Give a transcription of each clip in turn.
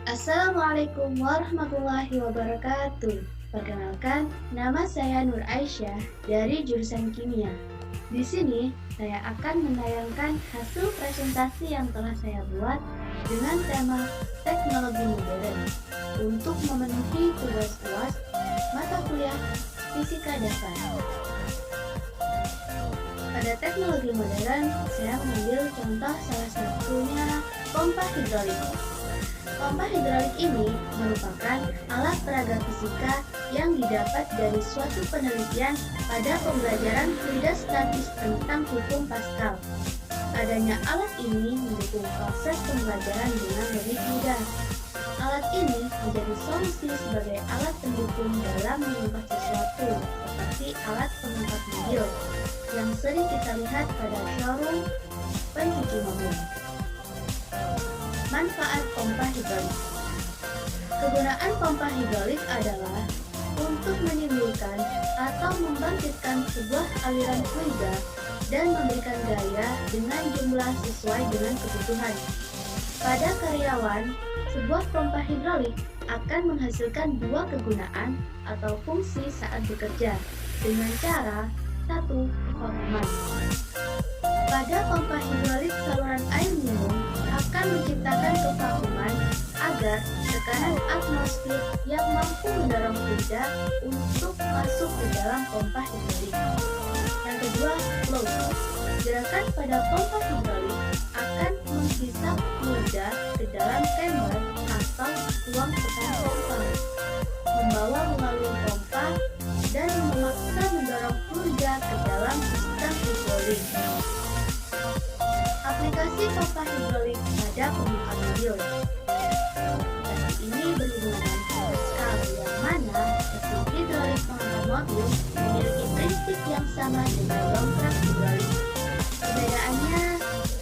Assalamualaikum warahmatullahi wabarakatuh. Perkenalkan, nama saya Nur Aisyah dari jurusan Kimia. Di sini, saya akan menayangkan hasil presentasi yang telah saya buat dengan tema teknologi modern untuk memenuhi tugas UAS mata kuliah Fisika Dasar. Pada teknologi modern, saya mengambil contoh salah satunya pompa hidrolik. Pompa hidrolik ini merupakan alat peraga fisika yang didapat dari suatu penelitian pada pembelajaran fluida statis tentang hukum Pascal. Adanya alat ini mendukung proses pembelajaran dengan lebih mudah. Alat ini menjadi solusi sebagai alat pendukung dalam mengangkat sesuatu, seperti alat pengangkat mobil yang sering kita lihat pada showroom pencuci mobil. Manfaat pompa hidrolik. Kegunaan pompa hidrolik adalah untuk menimbulkan atau membangkitkan sebuah aliran fluida dan memberikan gaya dengan jumlah sesuai dengan kebutuhan. Pada karyawan, sebuah pompa hidrolik akan menghasilkan dua kegunaan atau fungsi saat bekerja dengan cara satu, kevakuman. Pada pompa hidrolik saluran air minum akan menciptakan kevakuman agar tekanan atmosfer yang mampu mendorong fluida untuk masuk ke dalam pompa hidrolik. Yang kedua, flow. Gerakan pada pompa hidrolik akan menghisap fluida ke dalam chamber atau ruang tekan pompa, membawa melalui pompa dan memaksa mendorong fluida ke dalam sistem hidrolik. Aplikasi pompa hidrolik pada pengangkat mobil. Aplikasi ini berhubungan dengan Pascal, yang mana mesin hidrolik pengangkat mobil memiliki prinsip yang sama dengan dongkrak hidrolik. Perbedaannya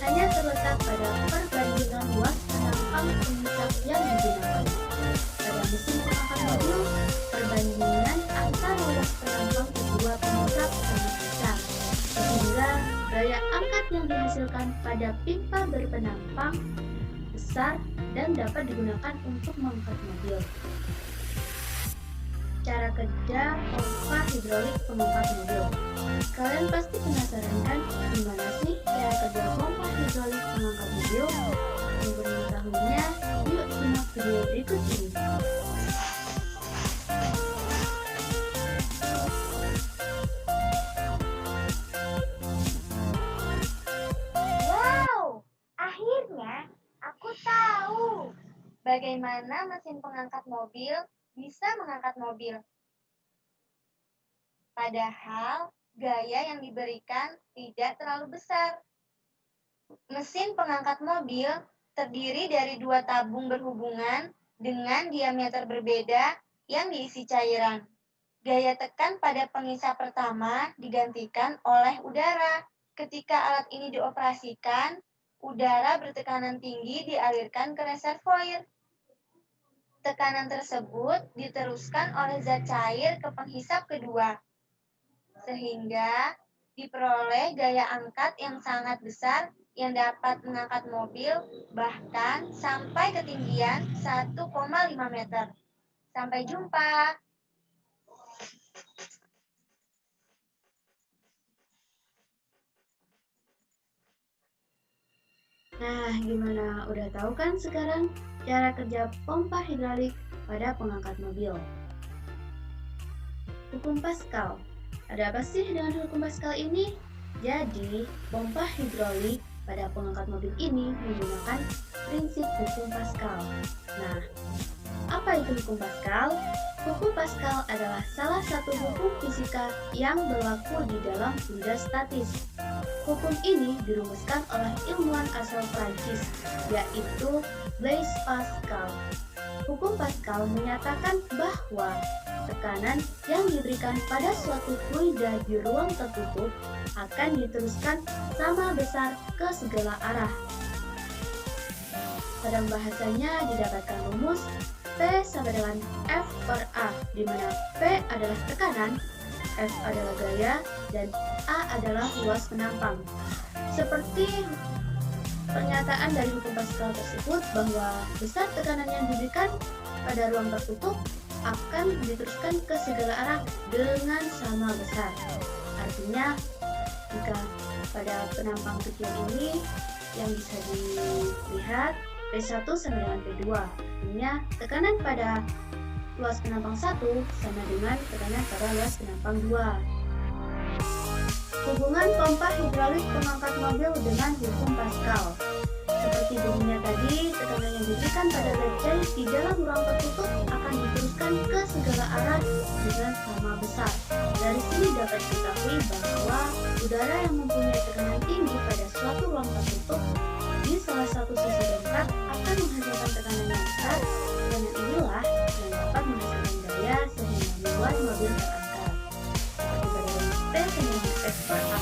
hanya terletak pada perbandingan luas penampang penghisap yang digunakan. Pada mesin pengangkat mobil, perbandingan antara luas penampang kedua penghisap sangat besar, sehingga gaya angkat yang dihasilkan pada pipa berpenampang besar dan dapat digunakan untuk mengangkat mobil. Cara kerja pompa hidrolik pengangkat mobil. Kalian pasti penasaran kan gimana sih cara kerja pompa hidrolik pengangkat mobil? Untuk mengetahuinya, yuk simak video berikut ini. Wow, akhirnya aku tahu bagaimana mesin pengangkat mobil bisa mengangkat mobil. Padahal gaya yang diberikan tidak terlalu besar. Mesin pengangkat mobil terdiri dari dua tabung berhubungan dengan diameter berbeda yang diisi cairan. Gaya tekan pada pengisap pertama digantikan oleh udara. Ketika alat ini dioperasikan, udara bertekanan tinggi dialirkan ke reservoir. Tekanan tersebut diteruskan oleh zat cair ke penghisap kedua, sehingga diperoleh gaya angkat yang sangat besar yang dapat mengangkat mobil bahkan sampai ketinggian 1,5 meter. Sampai jumpa. Nah, gimana? Udah tahu kan sekarang cara kerja pompa hidrolik pada pengangkat mobil? Hukum Pascal. Ada apa sih dengan hukum Pascal ini? Jadi, pompa hidrolik pada pengangkat mobil ini menggunakan prinsip hukum Pascal. Nah, apa itu hukum Pascal? Hukum Pascal adalah salah satu hukum fisika yang berlaku di dalam fluida statis. Hukum ini dirumuskan oleh ilmuwan asal Prancis, yaitu Blaise Pascal. Hukum Pascal menyatakan bahwa tekanan yang diberikan pada suatu fluida di ruang tertutup akan diteruskan sama besar ke segala arah. Pada bahasanya didapatkan rumus P sama dengan F per A, di mana P adalah tekanan, F adalah gaya, dan A adalah luas penampang. Seperti Pernyataan dari hukum Pascal tersebut bahwa besar tekanan yang diberikan pada ruang tertutup akan diteruskan ke segala arah dengan sama besar. Artinya, jika pada penampang kecil ini yang bisa dilihat P1 sama dengan P2, artinya tekanan pada luas penampang 1 sama dengan tekanan pada luas penampang 2. Hubungan pompa hidraulik pengangkat mobil dengan hukum Pascal. Seperti bunyinya tadi, tekanan yang diberikan pada led jahit di dalam ruang tertutup akan diteruskan ke segala arah dengan sama besar. Dari sini dapat diketahui bahwa udara yang mempunyai tekanan tinggi pada suatu ruang tertutup di salah satu sisi dongkrak akan menghasilkan tekanan yang besar. Tekanan inilah yang dapat menghasilkan gaya sehingga membuat mobil terangkat. Seperti pada ruang P sama dengan F per A,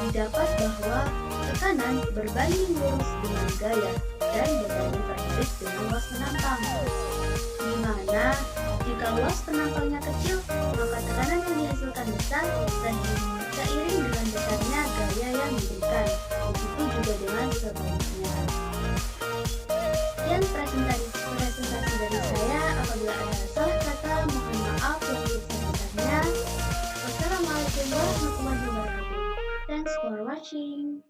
didapat bahwa tekanan berbanding lurus dengan gaya dan berbanding terbalik dengan luas penampang. Di mana jika luas penampangnya kecil, maka tekanan yang dihasilkan besar seiring dengan besarnya gaya yang diberikan. Begitu juga dengan sebaliknya. Sekian presentasi dari saya. Apabila ada salah kata, mohon maaf yang sebesar-besarnya. Wassalamualaikum warahmatullahi wabarakatuh. Thanks for watching.